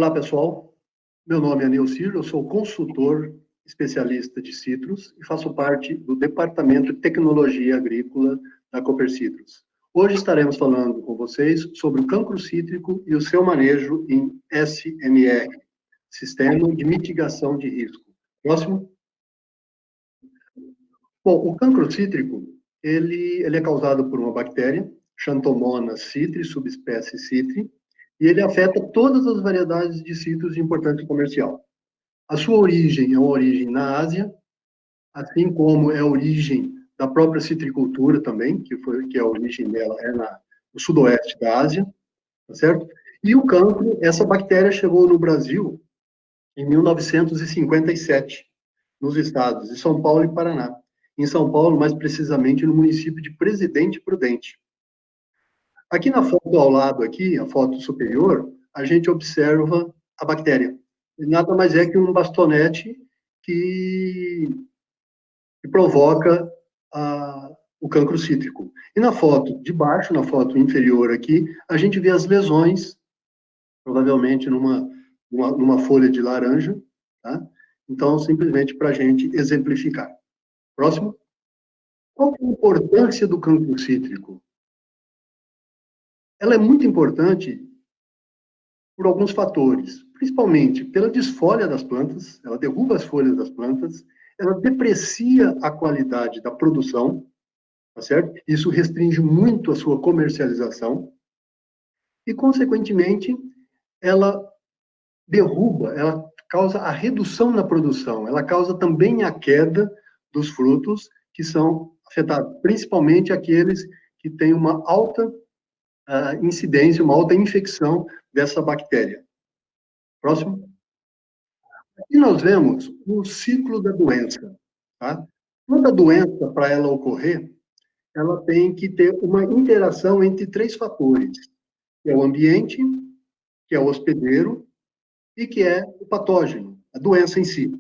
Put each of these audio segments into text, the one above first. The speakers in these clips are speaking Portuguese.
Olá, pessoal. Meu nome é Neucir, eu sou consultor especialista de citros e faço parte do Departamento de Tecnologia Agrícola da Cooper Citrus. Hoje estaremos falando com vocês sobre o cancro cítrico e o seu manejo em SMR, Sistema de Mitigação de Risco. Próximo. Bom, o cancro cítrico, ele é causado por uma bactéria, Xanthomonas citri, subespécie citri, e ele afeta todas as variedades de citros de importância comercial. A sua origem é uma origem na Ásia, assim como é a origem da própria citricultura também, que a origem dela é no sudoeste da Ásia, tá certo? E o cancro, essa bactéria chegou no Brasil em 1957, nos estados de São Paulo e Paraná. Em São Paulo, mais precisamente no município de Presidente Prudente. Aqui na foto ao lado, aqui, a foto superior, a gente observa a bactéria. E nada mais é que um bastonete que provoca o cancro cítrico. E na foto de baixo, na foto inferior aqui, a gente vê as lesões, provavelmente numa folha de laranja, tá? Então, simplesmente para a gente exemplificar. Próximo. Qual é a importância do cancro cítrico? Ela é muito importante por alguns fatores, principalmente pela desfolha das plantas, ela derruba as folhas das plantas, ela deprecia a qualidade da produção, tá certo? Isso restringe muito a sua comercialização e, consequentemente, ela derruba, ela causa a redução na produção, ela causa também a queda dos frutos que são afetados, principalmente aqueles que têm uma alta incidência, uma alta infecção dessa bactéria. Próximo. Aqui nós vemos o ciclo da doença. Tá? Toda doença, para ela ocorrer, ela tem que ter uma interação entre três fatores, que é o ambiente, que é o hospedeiro e que é o patógeno, a doença em si.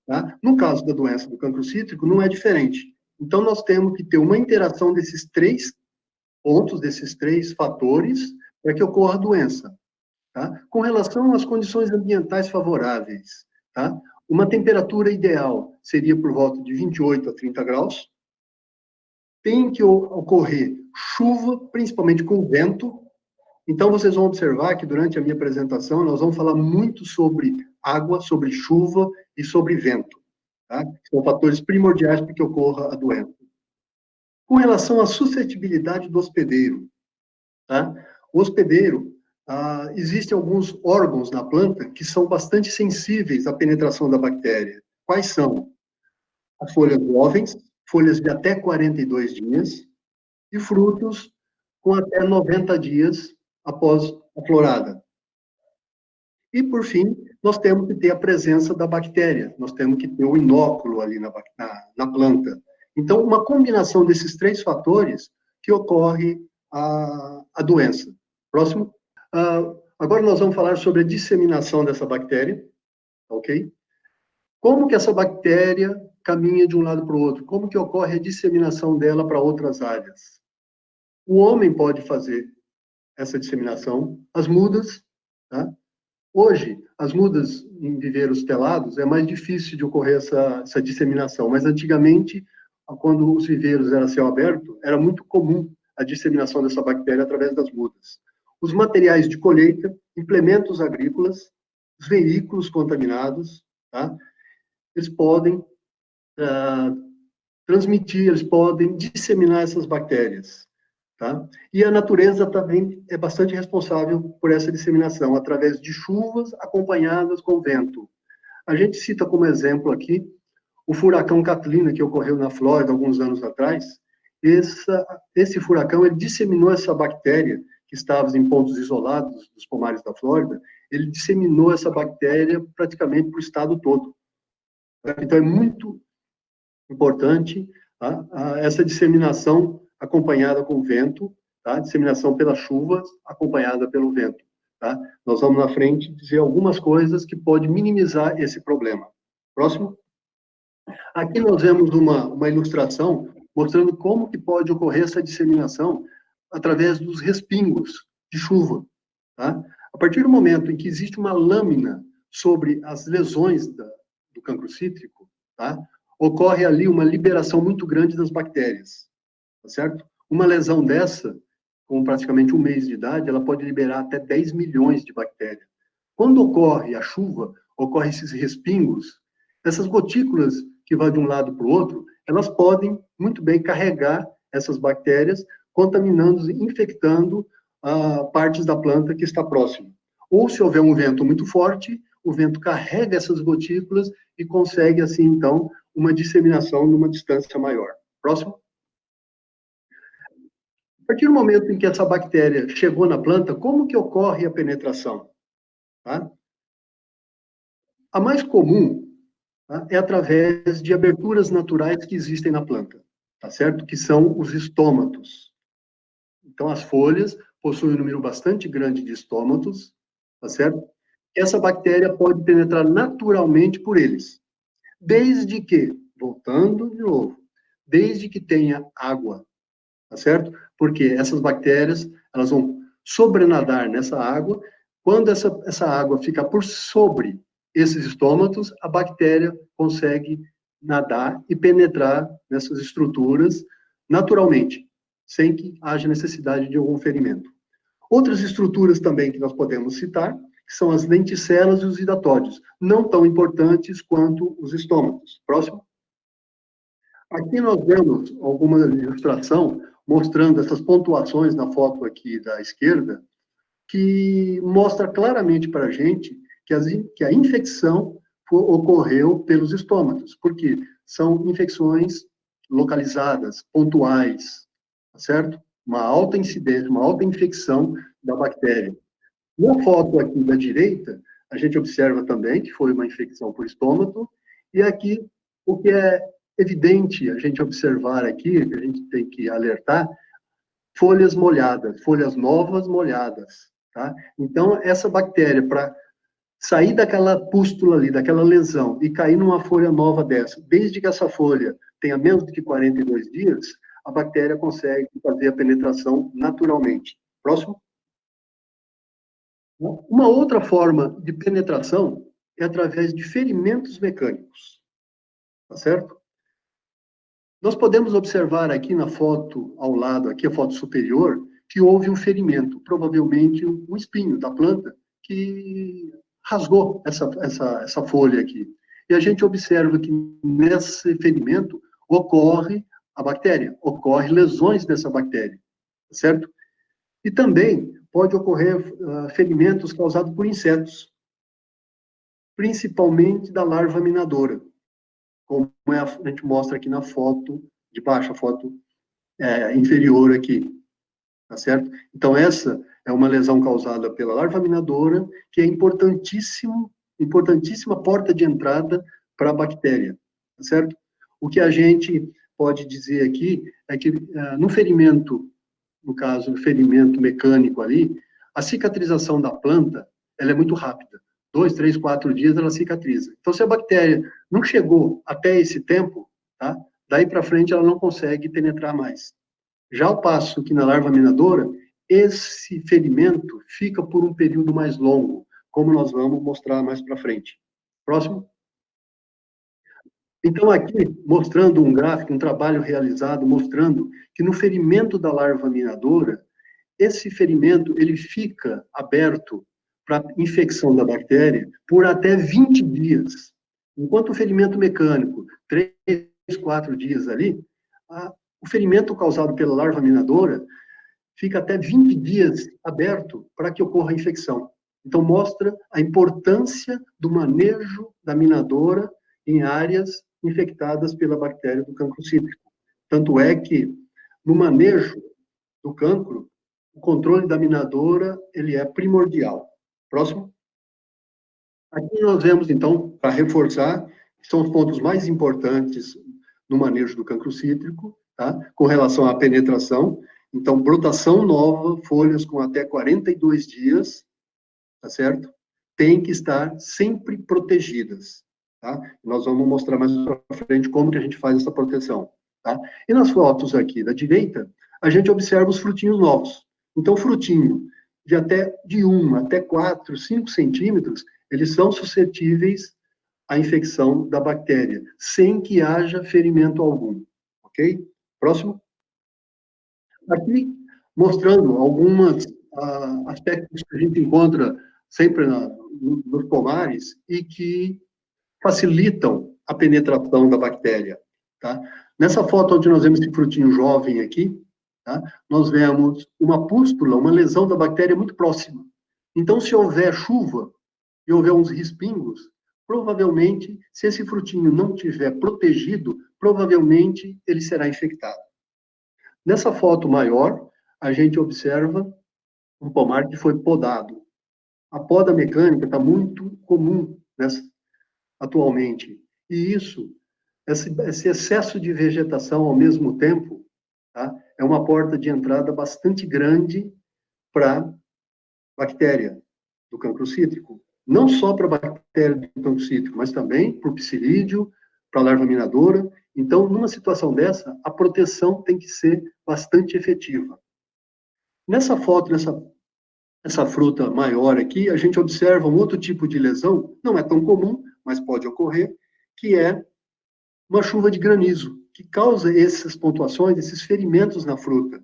Tá? No caso da doença do cancro cítrico, não é diferente. Então, nós temos que ter uma interação desses três pontos, desses três fatores, para que ocorra a doença. Tá? Com relação às condições ambientais favoráveis, tá? Uma temperatura ideal seria por volta de 28 a 30 graus. Tem que ocorrer chuva, principalmente com vento. Então, vocês vão observar que durante a minha apresentação nós vamos falar muito sobre água, sobre chuva e sobre vento. Tá? São fatores primordiais para que ocorra a doença. Com relação à suscetibilidade do hospedeiro, tá? O hospedeiro, existem alguns órgãos na planta que são bastante sensíveis à penetração da bactéria. Quais são? As folhas jovens, folhas de até 42 dias, e frutos com até 90 dias após a florada. E, por fim, nós temos que ter a presença da bactéria, nós temos que ter o inóculo ali na planta. Então, uma combinação desses três fatores que ocorre a doença. Próximo. Agora nós vamos falar sobre a disseminação dessa bactéria, ok? Como que essa bactéria caminha de um lado para o outro? Como que ocorre a disseminação dela para outras áreas? O homem pode fazer essa disseminação, as mudas, tá? Hoje, as mudas em viveiros telados é mais difícil de ocorrer essa disseminação, mas antigamente, quando os viveiros eram a céu aberto, era muito comum a disseminação dessa bactéria através das mudas. Os materiais de colheita, implementos agrícolas, os veículos contaminados, tá? Eles podem transmitir, eles podem disseminar essas bactérias. Tá? E a natureza também é bastante responsável por essa disseminação, através de chuvas acompanhadas com vento. A gente cita como exemplo aqui o furacão Katrina, que ocorreu na Flórida alguns anos atrás. Esse furacão ele disseminou essa bactéria, que estava em pontos isolados dos pomares da Flórida, ele disseminou essa bactéria praticamente para o estado todo. Então, é muito importante essa disseminação acompanhada com vento, tá? Disseminação pelas chuvas, acompanhada pelo vento, tá? Nós vamos na frente dizer algumas coisas que podem minimizar esse problema. Próximo. Aqui nós vemos uma ilustração mostrando como que pode ocorrer essa disseminação através dos respingos de chuva, tá? A partir do momento em que existe uma lâmina sobre as lesões do cancro cítrico, tá? Ocorre ali uma liberação muito grande das bactérias, tá certo? Uma lesão dessa, com praticamente um mês de idade, ela pode liberar até 10 milhões de bactérias. Quando ocorre a chuva, ocorrem esses respingos, essas gotículas que vão de um lado para o outro, elas podem muito bem carregar essas bactérias, contaminando, infectando partes da planta que está próxima. Ou se houver um vento muito forte, o vento carrega essas gotículas e consegue, assim, então, uma disseminação numa distância maior. Próximo. A partir do momento em que essa bactéria chegou na planta, como que ocorre a penetração? Tá? A mais comum, tá, é através de aberturas naturais que existem na planta, tá certo? Que são os estômatos. Então, as folhas possuem um número bastante grande de estômatos, tá certo? Essa bactéria pode penetrar naturalmente por eles, desde que, voltando de novo, desde que tenha água, tá certo? Porque essas bactérias, elas vão sobrenadar nessa água. Quando essa água fica por sobre esses estômatos, a bactéria consegue nadar e penetrar nessas estruturas naturalmente, sem que haja necessidade de algum ferimento. Outras estruturas também que nós podemos citar, que são as lenticelas e os hidatódios, não tão importantes quanto os estômatos. Próximo. Aqui nós vemos alguma ilustração mostrando essas pontuações na foto aqui da esquerda, que mostra claramente para a gente que a infecção ocorreu pelos estômatos, porque são infecções localizadas, pontuais, tá certo? Uma alta incidência, uma alta infecção da bactéria. Na foto aqui da direita, a gente observa também que foi uma infecção por estômago, e aqui o que é evidente a gente observar aqui, que a gente tem que alertar, folhas molhadas, folhas novas molhadas, tá? Então, essa bactéria, para sair daquela pústula ali, daquela lesão, e cair numa folha nova dessa, desde que essa folha tenha menos de 42 dias, a bactéria consegue fazer a penetração naturalmente. Próximo. Uma outra forma de penetração é através de ferimentos mecânicos, tá certo? Nós podemos observar aqui na foto ao lado, aqui a foto superior, que houve um ferimento, provavelmente um espinho da planta, que rasgou essa folha aqui. E a gente observa que nesse ferimento ocorre a bactéria, ocorre lesões dessa bactéria, certo? E também pode ocorrer ferimentos causados por insetos, principalmente da larva minadora, como a gente mostra aqui na foto de baixo, a foto inferior aqui, tá certo? Então, essa é uma lesão causada pela larva minadora, que é importantíssima porta de entrada para a bactéria, tá certo? O que a gente pode dizer aqui é que no ferimento, no caso, do ferimento mecânico ali, a cicatrização da planta, ela é muito rápida. 2, 3, 4 dias ela cicatriza. Então, se a bactéria não chegou até esse tempo, tá? Daí para frente ela não consegue penetrar mais. Já ao passo que na larva minadora, esse ferimento fica por um período mais longo, como nós vamos mostrar mais para frente. Próximo. Então, aqui, mostrando um gráfico, um trabalho realizado, mostrando que no ferimento da larva minadora, esse ferimento ele fica aberto para infecção da bactéria por até 20 dias. Enquanto o ferimento mecânico, 3, 4 dias ali, o ferimento causado pela larva minadora fica até 20 dias aberto para que ocorra a infecção. Então, mostra a importância do manejo da minadora em áreas infectadas pela bactéria do cancro cítrico. Tanto é que, no manejo do cancro, o controle da minadora ele é primordial. Próximo. Aqui nós vemos, então, para reforçar, que são os pontos mais importantes no manejo do cancro cítrico, tá? Com relação à penetração. Então, brotação nova, folhas com até 42 dias, tá certo? Tem que estar sempre protegidas, tá? Nós vamos mostrar mais para frente como que a gente faz essa proteção, tá? E nas fotos aqui da direita, a gente observa os frutinhos novos. Então, o frutinho de 1 até 4, 5 centímetros, eles são suscetíveis à infecção da bactéria, sem que haja ferimento algum. Ok? Próximo. Aqui, mostrando alguns aspectos que a gente encontra sempre nos pomares e que facilitam a penetração da bactéria. Tá? Nessa foto onde nós vemos esse frutinho jovem aqui, tá? Nós vemos uma pústula, uma lesão da bactéria muito próxima. Então, se houver chuva e houver uns respingos, provavelmente, se esse frutinho não tiver protegido, provavelmente ele será infectado. Nessa foto maior, a gente observa um pomar que foi podado. A poda mecânica está muito comum atualmente. E esse excesso de vegetação ao mesmo tempo, tá, é uma porta de entrada bastante grande para a bactéria do cancro cítrico. Não só para a bactéria do cancro cítrico, mas também para o psilídeo, para a larva minadora. Então, numa situação dessa, a proteção tem que ser bastante efetiva. Nessa foto, essa fruta maior aqui, a gente observa um outro tipo de lesão, não é tão comum, mas pode ocorrer, que é uma chuva de granizo, que causa essas pontuações, esses ferimentos na fruta.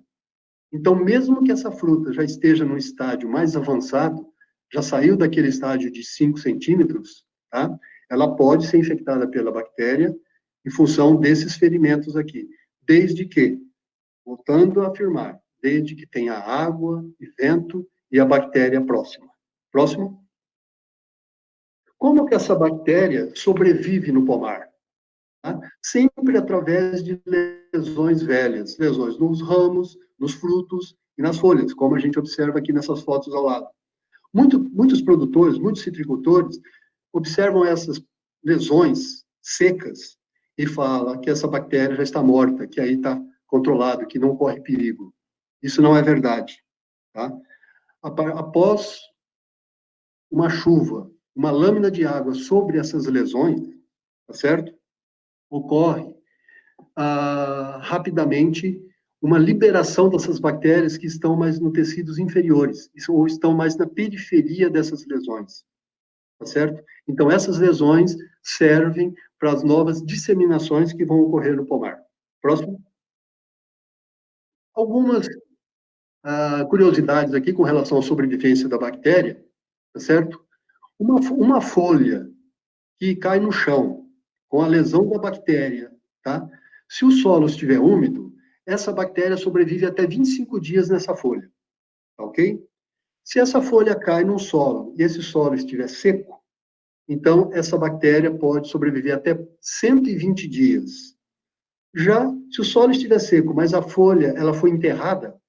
Então, mesmo que essa fruta já esteja no estágio mais avançado, já saiu daquele estágio de 5 centímetros, tá? Ela pode ser infectada pela bactéria em função desses ferimentos aqui. Desde que, voltando a afirmar, desde que tenha água e vento e a bactéria próxima. Próximo. Como que essa bactéria sobrevive no pomar? Tá? Sempre através de lesões velhas, lesões nos ramos, nos frutos e nas folhas, como a gente observa aqui nessas fotos ao lado. Muitos produtores, muitos citricultores, observam essas lesões secas e falam que essa bactéria já está morta, que aí está controlado, que não corre perigo. Isso não é verdade. Tá? Após uma chuva, uma lâmina de água sobre essas lesões, tá certo? Ocorre rapidamente uma liberação dessas bactérias que estão mais nos tecidos inferiores, ou estão mais na periferia dessas lesões, tá certo? Então, essas lesões servem para as novas disseminações que vão ocorrer no pomar. Próximo. Algumas curiosidades aqui com relação à sobrevivência da bactéria, tá certo? Uma folha que cai no chão com a lesão da bactéria, tá? Se o solo estiver úmido, essa bactéria sobrevive até 25 dias nessa folha, tá ok? Se essa folha cai num solo e esse solo estiver seco, então essa bactéria pode sobreviver até 120 dias. Já se o solo estiver seco, mas a folha ela foi enterrada,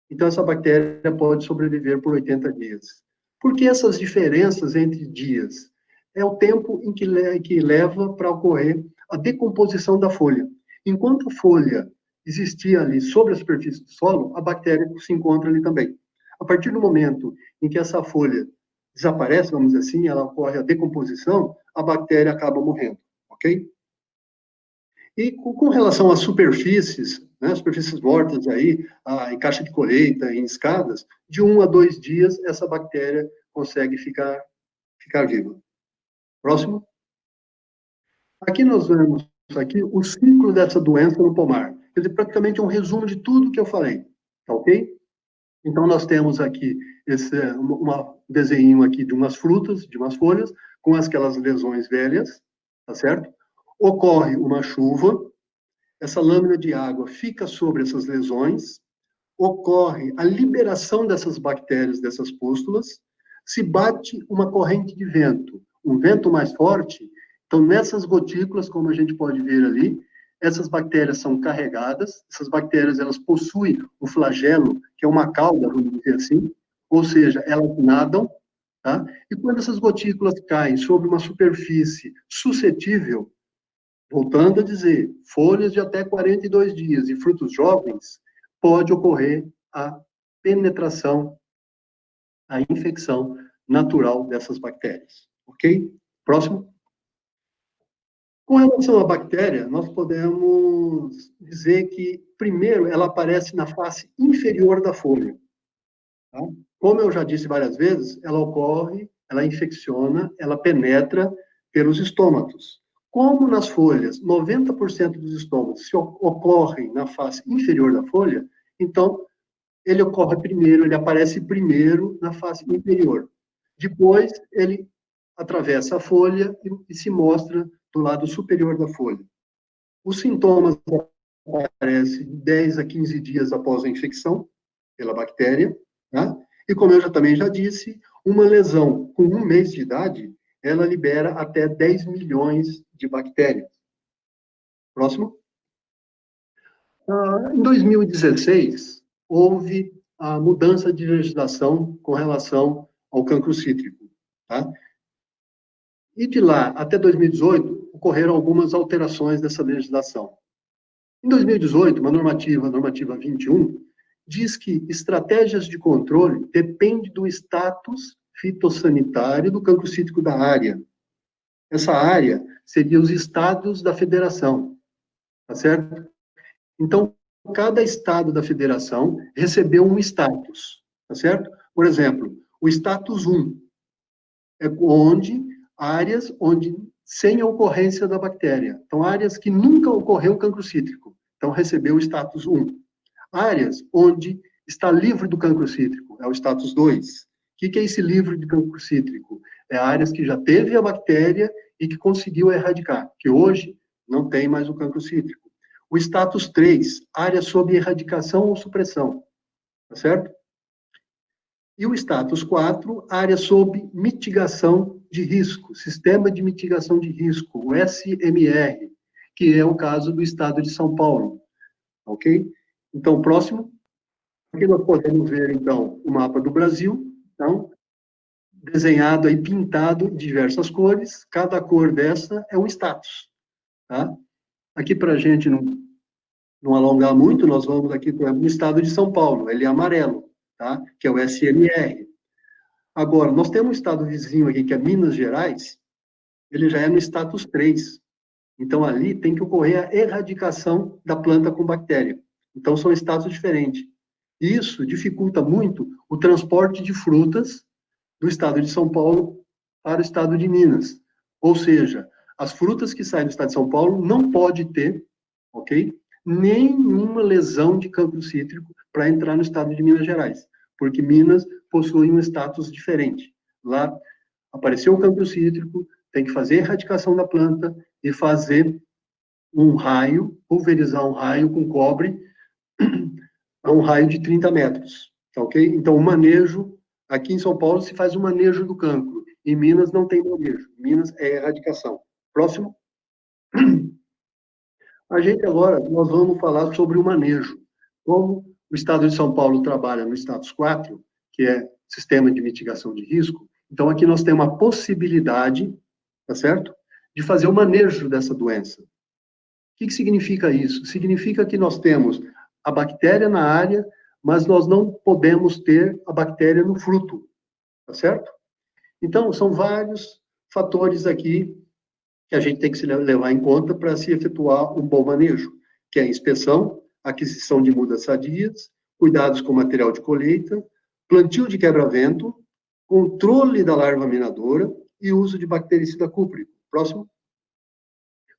então essa bactéria pode sobreviver por 80 dias. Por que essas diferenças entre dias? É o tempo em que leva para ocorrer a decomposição da folha. Enquanto a folha existia ali sobre a superfície do solo, a bactéria se encontra ali também. A partir do momento em que essa folha desaparece, vamos dizer assim, ela ocorre a decomposição, a bactéria acaba morrendo, ok? E com relação às superfícies, né, superfícies mortas aí, em caixa de colheita, em escadas, de 1 a 2 dias, essa bactéria consegue ficar viva. Próximo. Aqui nós vemos o ciclo dessa doença no pomar. Quer dizer, praticamente um resumo de tudo que eu falei. Tá ok? Então, nós temos aqui um desenho aqui de umas frutas, de umas folhas, com aquelas lesões velhas, tá certo? Ocorre uma chuva, essa lâmina de água fica sobre essas lesões, ocorre a liberação dessas bactérias, dessas pústulas, se bate uma corrente de vento, um vento mais forte, então nessas gotículas, como a gente pode ver ali, essas bactérias são carregadas, essas bactérias elas possuem um flagelo, que é uma cauda, vamos dizer assim, ou seja, elas nadam, tá? E quando essas gotículas caem sobre uma superfície suscetível, voltando a dizer, folhas de até 42 dias e frutos jovens, pode ocorrer a penetração, a infecção natural dessas bactérias. Ok? Próximo. Com relação à bactéria, nós podemos dizer que, primeiro, ela aparece na face inferior da folha. Tá? Como eu já disse várias vezes, ela ocorre, ela infecciona, ela penetra pelos estômatos. Como nas folhas, 90% dos estômatos se ocorrem na face inferior da folha, então ele ocorre primeiro, ele aparece primeiro na face inferior. Depois, ele atravessa a folha e se mostra do lado superior da folha. Os sintomas aparecem 10 a 15 dias após a infecção pela bactéria, tá? E como eu também já disse, uma lesão com 1 mês de idade, ela libera até 10 milhões de bactérias. Próximo. Em 2016, houve a mudança de legislação com relação ao cancro cítrico, tá? E de lá até 2018, ocorreram algumas alterações dessa legislação. Em 2018, a normativa 21, diz que estratégias de controle dependem do status fitossanitário do cancro cítrico da área. Essa área seria os estados da federação, tá certo? Então, cada estado da federação recebeu um status, tá certo? Por exemplo, o status 1 é áreas onde sem a ocorrência da bactéria. Então, áreas que nunca ocorreu cancro cítrico. Então, recebeu o status 1. Áreas onde está livre do cancro cítrico, é o status 2. O que é esse livre de cancro cítrico? É áreas que já teve a bactéria e que conseguiu erradicar, que hoje não tem mais o cancro cítrico. O status 3, área sob erradicação ou supressão, tá certo? E o status 4, área sob mitigação de risco, Sistema de Mitigação de Risco, o SMR, que é o caso do estado de São Paulo, ok? Então, próximo. Aqui nós podemos ver, então, o mapa do Brasil, então, desenhado aí, pintado em diversas cores, cada cor dessa é um status, tá? Aqui, para a gente não alongar muito, nós vamos aqui para o estado de São Paulo, ele é amarelo, tá? Que é o SMR. Agora, nós temos um estado vizinho aqui, que é Minas Gerais, ele já é no status 3. Então, ali tem que ocorrer a erradicação da planta com bactéria. Então, são estados diferentes. Isso dificulta muito o transporte de frutas do estado de São Paulo para o estado de Minas. Ou seja, as frutas que saem do estado de São Paulo não pode ter, ok? Nenhuma lesão de cancro cítrico para entrar no estado de Minas Gerais, porque Minas possui um status diferente. Lá apareceu o cancro cítrico, tem que fazer a erradicação da planta e fazer um raio, pulverizar um raio com cobre a um raio de 30 metros, tá ok? Então, o manejo, aqui em São Paulo se faz o manejo do cancro, em Minas não tem manejo, Minas é erradicação. Próximo. A gente agora, nós vamos falar sobre o manejo. Como o Estado de São Paulo trabalha no status 4, que é Sistema de Mitigação de Risco, então aqui nós temos a possibilidade, tá certo? De fazer o manejo dessa doença. O que significa isso? Significa que nós temos a bactéria na área, mas nós não podemos ter a bactéria no fruto, tá certo? Então, são vários fatores aqui que a gente tem que se levar em conta para se efetuar um bom manejo, que é a inspeção, aquisição de mudas sadias, cuidados com material de colheita, plantio de quebra-vento, controle da larva minadora e uso de bactericida cúprico. Próximo.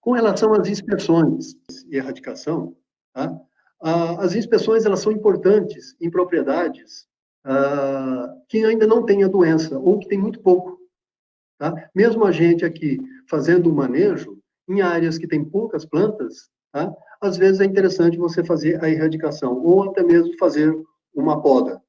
Com relação às inspeções e erradicação, tá? As inspeções elas são importantes em propriedades que ainda não têm a doença ou que tem muito pouco. Tá? Mesmo a gente aqui fazendo o manejo, em áreas que tem poucas plantas, tá? Às vezes é interessante você fazer a erradicação ou até mesmo fazer uma poda.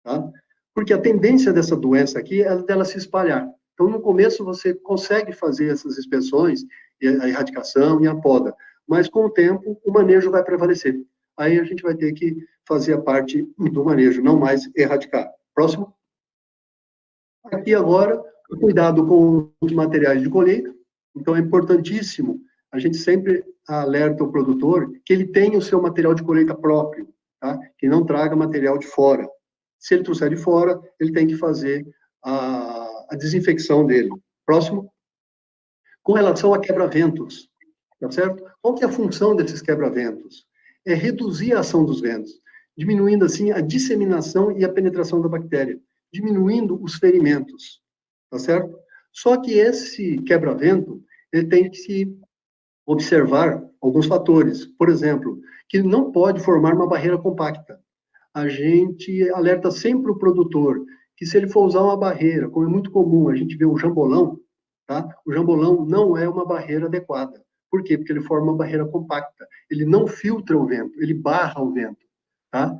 Tá? Porque a tendência dessa doença aqui é dela se espalhar. Então, no começo, você consegue fazer essas inspeções, a erradicação e a poda, mas com o tempo, o manejo vai prevalecer. Aí a gente vai ter que fazer a parte do manejo, não mais erradicar. Próximo. Aqui agora, o cuidado com os materiais de colheita. Então, é importantíssimo, a gente sempre alerta o produtor que ele tenha o seu material de colheita próprio, tá? Que não traga material de fora. Se ele trouxer de fora, ele tem que fazer a desinfecção dele. Próximo. Com relação a quebra-ventos, tá certo? Qual que é a função desses quebra-ventos? É reduzir a ação dos ventos, diminuindo, assim, a disseminação e a penetração da bactéria. diminuindo os ferimentos, tá certo? Só que esse quebra-vento, ele tem que se observar alguns fatores. Por exemplo, que não pode formar uma barreira compacta. A gente alerta sempre o produtor que se ele for usar uma barreira, como é muito comum, a gente vê o jambolão, tá? O jambolão não é uma barreira adequada. Por quê? Porque ele forma uma barreira compacta. Ele não filtra o vento, ele barra o vento, tá?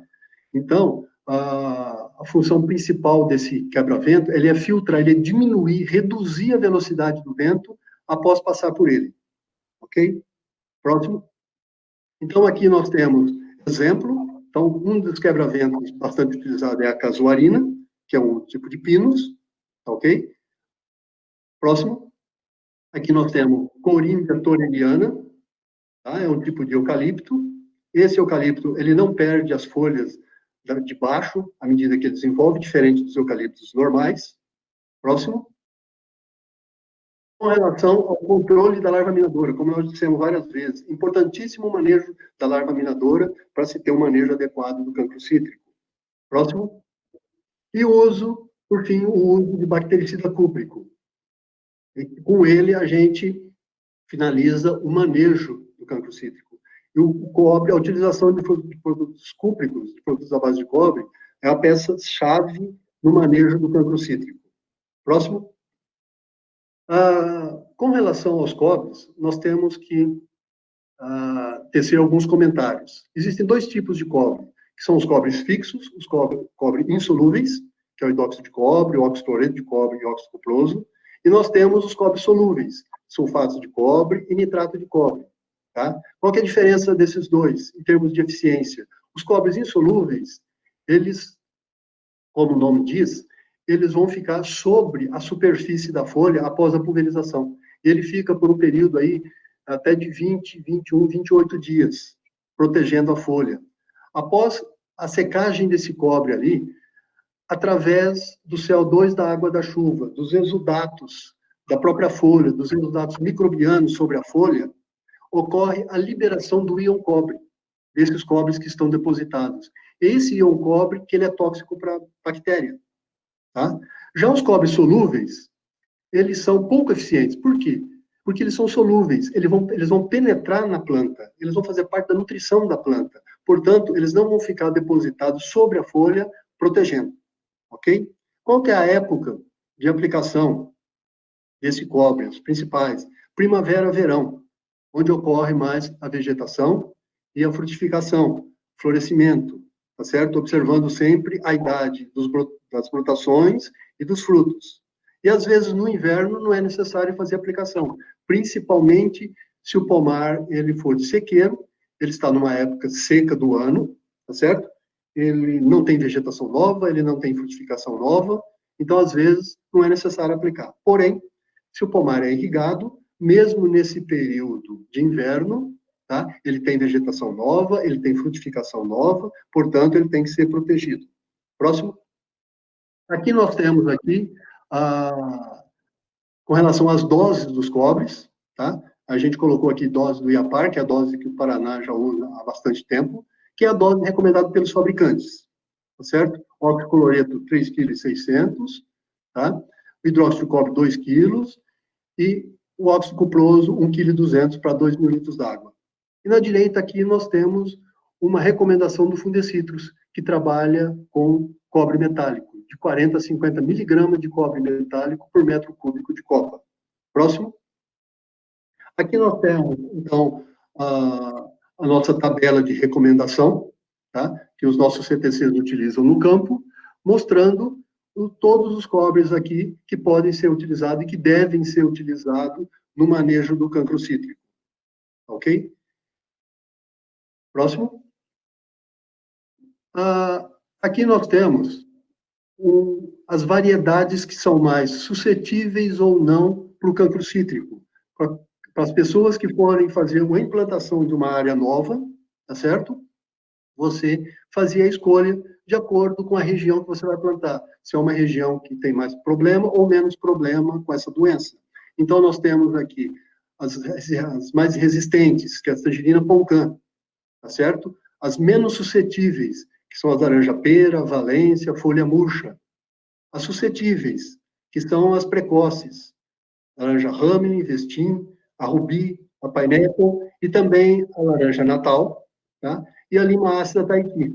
Então, a função principal desse quebra-vento, ele é filtrar, ele é diminuir, reduzir a velocidade do vento após passar por ele, ok? Próximo. Então, aqui nós temos exemplo. Então, um dos quebra-ventos bastante utilizado é a casuarina, que é um tipo de pinus, ok? Próximo. Aqui nós temos Coringa torreliana, tá? É um tipo de eucalipto. Esse eucalipto, ele não perde as folhas de baixo à medida que ele desenvolve, diferente dos eucaliptos normais. Próximo. Com relação ao controle da larva minadora, como nós dissemos várias vezes, importantíssimo o manejo da larva minadora para se ter um manejo adequado do cancro cítrico. Próximo. E o uso, por fim, o uso de bactericida cúprico. E com ele, a gente finaliza o manejo do cancro cítrico. E o cobre, a utilização de produtos cúpricos, de produtos à base de cobre, é a peça-chave no manejo do cancro cítrico. Próximo. Com relação aos cobres, nós temos que tecer alguns comentários. Existem dois tipos de cobre, que são os cobres fixos, os cobre insolúveis, que é o hidróxido de cobre, o oxicloreto de cobre e o óxido cuproso, e nós temos os cobres solúveis, sulfato de cobre e nitrato de cobre. Tá? Qual que é a diferença desses dois, em termos de eficiência? Os cobres insolúveis, eles, como o nome diz, eles vão ficar sobre a superfície da folha após a pulverização. Ele fica por um período aí até de 20, 21, 28 dias, protegendo a folha. Após a secagem desse cobre ali, através do CO2 da água da chuva, dos exudatos da própria folha, dos exudatos microbianos sobre a folha, ocorre a liberação do íon cobre, desses cobres que estão depositados. Esse íon cobre, que ele é tóxico para a bactéria. Tá? Já os cobres solúveis, eles são pouco eficientes. Por quê? Porque eles são solúveis, eles vão penetrar na planta, eles vão fazer parte da nutrição da planta. Portanto, eles não vão ficar depositados sobre a folha, protegendo. Ok? Qual que é a época de aplicação desse cobre? Os principais. Primavera, verão, onde ocorre mais a vegetação e a frutificação, florescimento, tá certo? Observando sempre a idade das brotações e dos frutos. E, às vezes, no inverno, não é necessário fazer aplicação, principalmente se o pomar ele for de sequeiro, ele está numa época seca do ano, tá certo? Ele não tem vegetação nova, ele não tem frutificação nova, então, às vezes, não é necessário aplicar. Porém, se o pomar é irrigado, mesmo nesse período de inverno, tá? Ele tem vegetação nova, ele tem frutificação nova, portanto, ele tem que ser protegido. Próximo. Aqui nós temos aqui, com relação às doses dos cobres, tá? A gente colocou aqui dose do IAPAR, que é a dose que o Paraná já usa há bastante tempo, que é a dose recomendada pelos fabricantes, tá certo? Oxicloreto, 3,6 kg, tá? O hidróxido de cobre, 2 kg, e o óxido cuproso, 1,2 kg para 2 mil litros d'água. E na direita aqui nós temos uma recomendação do Fundecitrus, que trabalha com cobre metálico, de 40 a 50 miligramas de cobre metálico por metro cúbico de copa. Próximo. Aqui nós temos, então, a nossa tabela de recomendação, tá? Que os nossos CTCs utilizam no campo, mostrando todos os cobres aqui que podem ser utilizados e que devem ser utilizados no manejo do cancro cítrico. Ok? Próximo. Aqui nós temos as variedades que são mais suscetíveis ou não para o cancro cítrico. Para as pessoas que forem fazer uma implantação de uma área nova, tá certo? Você fazia a escolha de acordo com a região que você vai plantar. Se é uma região que tem mais problema ou menos problema com essa doença. Então, nós temos aqui as mais resistentes, que é a tangerina poncã, tá certo? As menos suscetíveis, que são as laranja-pera, valência, folha murcha. as suscetíveis, que são as precoces, laranja Ramlin, Vestin, a Rubi, a Pineapple e também a laranja Natal, tá? E a lima ácida Tahiti,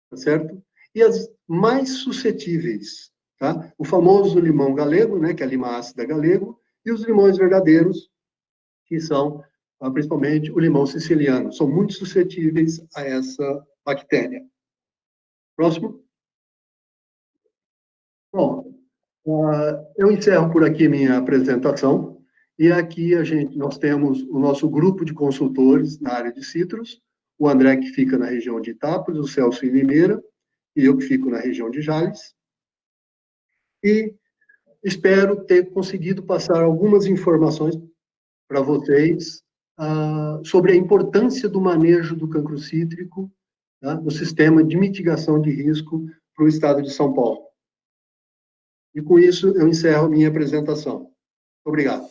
tá certo? E as mais suscetíveis, tá? O famoso limão galego, né, que é a lima ácida galego, e os limões verdadeiros, que são principalmente o limão siciliano, são muito suscetíveis a essa bactéria. Próximo. Bom, eu encerro por aqui minha apresentação, e aqui nós temos o nosso grupo de consultores na área de citros, o André, que fica na região de Itápolis, o Celso em Limeira, e eu que fico na região de Jales. E espero ter conseguido passar algumas informações para vocês sobre a importância do manejo do cancro cítrico, tá, no sistema de mitigação de risco para o estado de São Paulo. E com isso eu encerro minha apresentação. Obrigado.